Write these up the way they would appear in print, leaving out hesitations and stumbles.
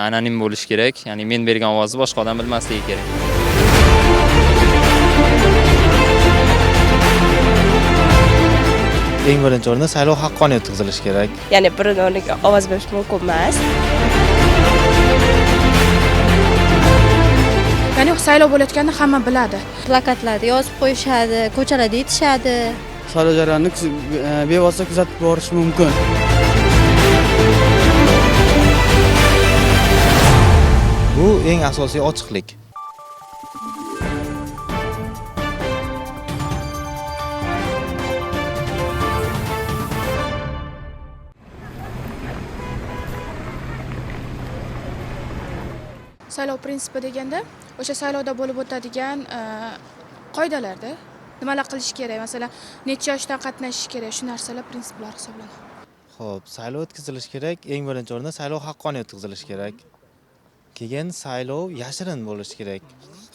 anonim bo'lishi kerak. Ya'ni men bergan ovozni boshqa odam bilmasligi kerak. Eng birinchi o'rinda saylov haqqoniy o'tkazilishi kerak. Ya'ni birini o'rniga ovoz berish mumkin emas. Ya'ni saylov bo'layotganini hamma biladi. Plakatlarda yozib qo'yishadi, ko'chalarda aytishadi. Saylov jarayonini bevosita kuzatib borish mumkin. Bu eng asosiy ochiqlik. Saylov prinsipi deganda o'sha saylovda bo'lib o'tadigan qoidalarda nimalar qilish kerak, masalan, necha yoshdan qatnashish kerak, shu narsalar prinsiplar hisoblanadi. Xo'p, saylov o'tkazilishi kerak. Eng birinchi o'rinda saylov haqqoniy o'tkazilishi kerak. Keyin saylov yashirin bo'lishi kerak.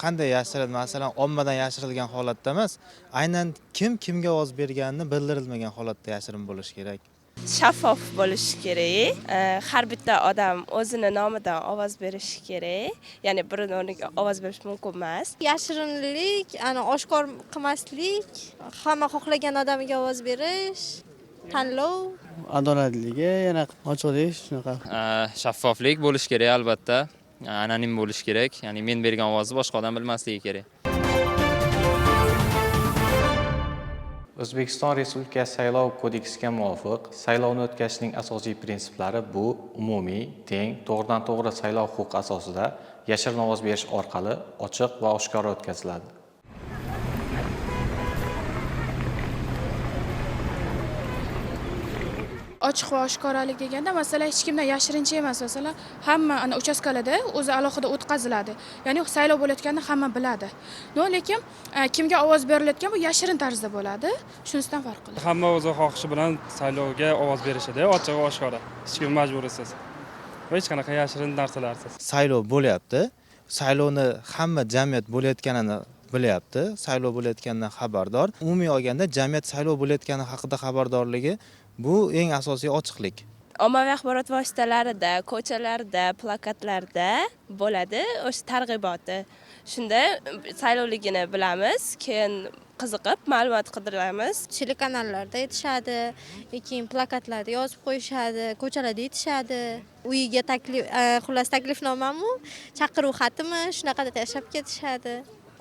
Qanday yashirin? Masalan, ommadan yashirilgan holatda emas, aynan kim kimga ovoz berganini bildirilmagan holatda yashirin bo'lishi kerak. Shaffof bo'lishi kerak. Har bitta odam o'zini nomidan ovoz berishi kerak. Ya'ni birini o'rniga ovoz berish mumkin emas. Yashirinlik, oshkor qilmaslik, hamma xohlagan odamiga ovoz berish, tanlov, Adolatligi, yana ochiqlik shunaqa. Shaffoflik bo'lishi kerak albatta. Anonim bo'lishi kerak. Ya'ni men bergan ovozni boshqa odam bilmasligi kerak. O'zbekiston Respublikasi Saylov kodeksiga muvofiq saylovni o'tkazishning asosiy prinsiplari bu umumiy, teng, to'g'ridan-to'g'ri saylov huquqi asosida yashirin ovoz berish orqali ochiq va oshkora o'tkaziladi. Ochiq va oshkoralik deganda, masalan, hech kimdan yashirincha emas, masalan, hamma uchastkalarda o'zi alohida o'tkaziladi. Ya'ni saylov bo'layotganini hamma biladi. Lekin kimga ovoz berilayotgan bu yashirin tarzda bo'ladi. Shunisidan farq qiladi. Hamma o'zi xohishi bilan saylovga ovoz berishadi, ochiq va oshkora. Hech kim majburisiz. Va hech qanaqa yashirin narsalarsiz. Saylov bo'lyapti. Saylovni hamma jamiyat bo'layotganini bilyapti. Saylov bo'layotganidan xabardor. Umumiy olganda jamiyat saylov bo'layotgani haqida xabardorligi bu eng asosiy ochiqlik. Ommaviy axborot vositalarida, ko'chalarda, plakatlarda bo'ladi o'sha targ'iboti. Shunda saylovligini bilamiz, keyin qiziqib ma'lumot qidiramiz. telekanallarda aytishadi, keyin plakatlarda yozib qo'yishadi, ko'chalarda aytishadi. Uyiga taklifnomamu, chaqiruv xatimi shunaqada tashlab ketishadi.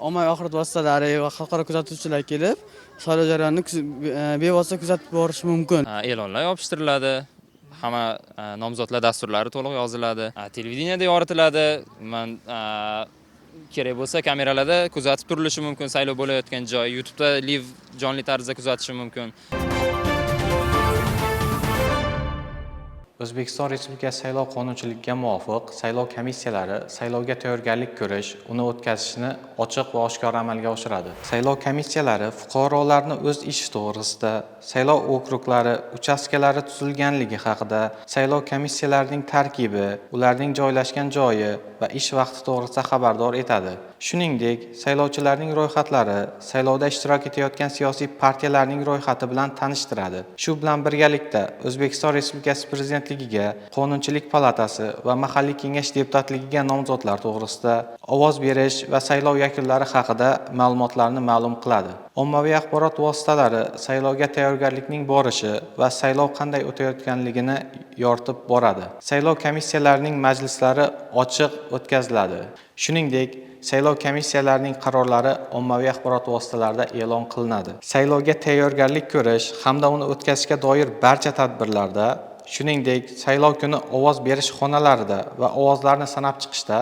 Ommaviy axborot vositalari va xalqaro kuzatuvchilar kelib, saylov jarayonini bevosita kuzatib borish mumkin. E'lonlar yopishtiriladi. Hamma nomzodlar dasturlari to'liq yoziladi. Televideniyada yoritiladi. Kerak bo'lsa kameralarda kuzatib turilishi mumkin. Saylov bo'layotgan joy, YouTube'da live jonli tarzda kuzatish mumkin. O'zbekiston Respublikasi saylov qonunchiligiga muvofiq saylov komissiyalari saylovga tayyorgarlik ko'rish, uni o'tkazishni ochiq va oshkora amalga oshiradi. Saylov komissiyalari fuqarolarni o'z ishi to'g'risida, saylov okruglari, uchastkalari tuzilganligi haqida, saylov komissiyalarining tarkibi, ularning joylashgan joyi va ish vaqti to'g'risida xabardor etadi. Shuningdek, saylovchilarning ro'yxatlari, saylovda ishtirok etayotgan siyosiy partiyalarning ro'yxati bilan tanishtiradi. Shu bilan birgalikda O'zbekiston Respublikasi Prezidentligiga, Qonunchilik palatasi va mahalliy kengash deputatligiga nomzodlar to'g'risida ovoz berish va saylov yakunlari haqida ma'lumotlarni ma'lum qiladi. Ommaviy axborot vositalari saylovga tayyorgarlikning borishi va saylov qanday o'tayotganligini yoritib boradi. Saylov komissiyalarining majlislari ochiq o'tkaziladi. Shuningdek, saylov komissiyalarining qarorlari ommaviy axborot vositalarida e'lon qilinadi. Saylovga tayyorgarlik ko'rish hamda uni o'tkazishga doir barcha tadbirlarda, shuningdek, saylov kuni ovoz berish xonalarida va ovozlarni sanab chiqishda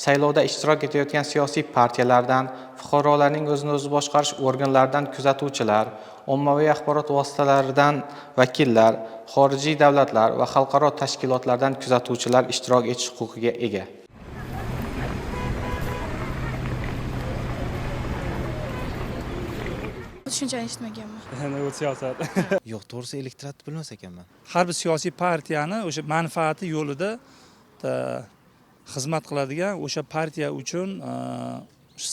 saylovda ishtirok etayotgan siyosiy partiyalardan, fuqarolarning o'zini o'zi boshqarish organlaridan kuzatuvchilar, ommaviy axborot vositalaridan vakillar, xorijiy davlatlar va xalqaro tashkilotlardan kuzatuvchilar ishtirok etish huquqiga ega. Tushunchani eshitmaganman. U siyosat. Yo'q, to'g'risi elektoratni bilmas ekanman. Har bir siyosiy partiyani o'sha manfaati yo'lida xizmat qiladigan, o'sha partiya uchun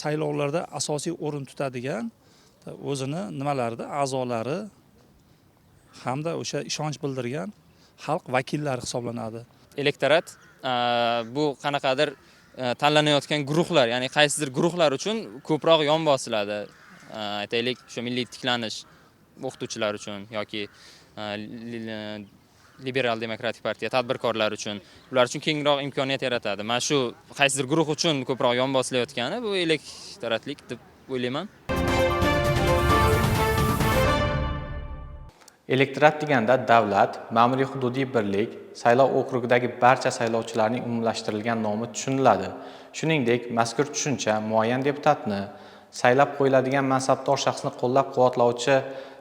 saylovlarda asosiy o'rin tutadigan o'zini nimalarida a'zolari hamda o'sha ishonch bildirgan xalq vakillari hisoblanadi. Elektorat bu qanaqadir tanlanayotgan guruhlar, ya'ni qaysidir guruhlar uchun ko'proq yon bosiladi. Aytaylik, o'sha milliy tiklanish o'qituvchilar uchun yoki liberal demokratik partiya tadbirkorlar uchun, ular uchun kengroq imkoniyat yaratadi. Mana shu qaysidir guruh uchun ko'proq yon bosilayotgani bu elektoratlik deb o'ylayman. Elektorat deganda davlat, ma'muriy hududiy birlik, saylov okrugidagi barcha saylovchilarning umumlashtirilgan nomi tushuniladi. Shuningdek, mazkur tushuncha muayyan deputatni, saylab qo'yiladigan mansabdor shaxsni qo'llab-quvvatlovchi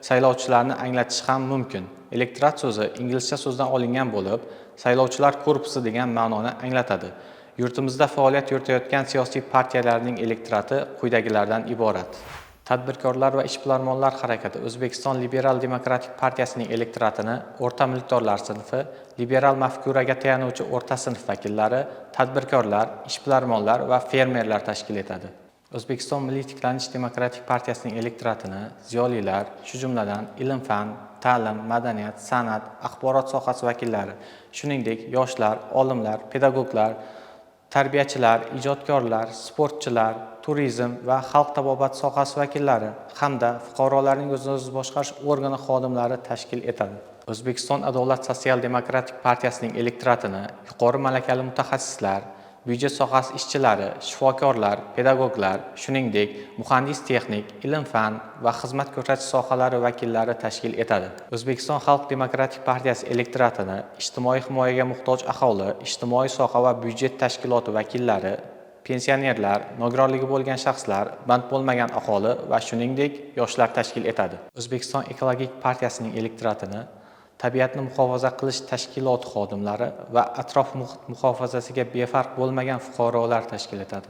saylovchilarni anglatishi ham mumkin. Elektorat so'zi inglizcha so'zdan olingan bo'lib, saylovchilar korpusi degan ma'noni anglatadi. Yurtimizda faoliyat yuritayotgan siyosiy partiyalarning elektorati quyidagilardan iborat. Tadbirkorlar va ishbilarmonlar harakati O'zbekiston Liberal Demokratik partiyasining elektoratini o'rta mulkdorlar sinfi, liberal mafkuraga tayanuvchi o'rta sinf vakillari, tadbirkorlar, ishbilarmonlar va fermerlar tashkil etadi. O'zbekiston Milliy tiklanish demokratik partiyasining elektoratini ziyolilar, shu jumladan ilm-fan, ta'lim, madaniyat, san'at, axborot sohasi vakillari, shuningdek yoshlar, olimlar, pedagoglar, tarbiyachilar, ijodkorlar, sportchilar, turizm va xalq tabobat sohasi vakillari hamda fuqarolarning o'zini boshqarish organi xodimlari tashkil etadi. O'zbekiston Adolat sotsial demokratik partiyasining elektoratini yuqori malakali mutaxassislar, byudjet sohasi ishchilari, shifokorlar, pedagoglar, shuningdek muhandis-texnik, ilm-fan va xizmat ko'rsatish sohalari vakillari tashkil etadi. O'zbekiston Xalq demokratik partiyasi elektoratini ijtimoiy himoyaga muhtoj aholi, ijtimoiy soha va byudjet tashkiloti vakillari, pensionerlar, nogironligi bo'lgan shaxslar, band bo'lmagan aholi va shuningdek yoshlar tashkil etadi. O'zbekiston ekologik partiyasining elektoratini tabiatni muhofaza qilish tashkiloti xodimlari va atrof muhit muhofazasiga befarq bo'lmagan fuqarolar tashkil etadi.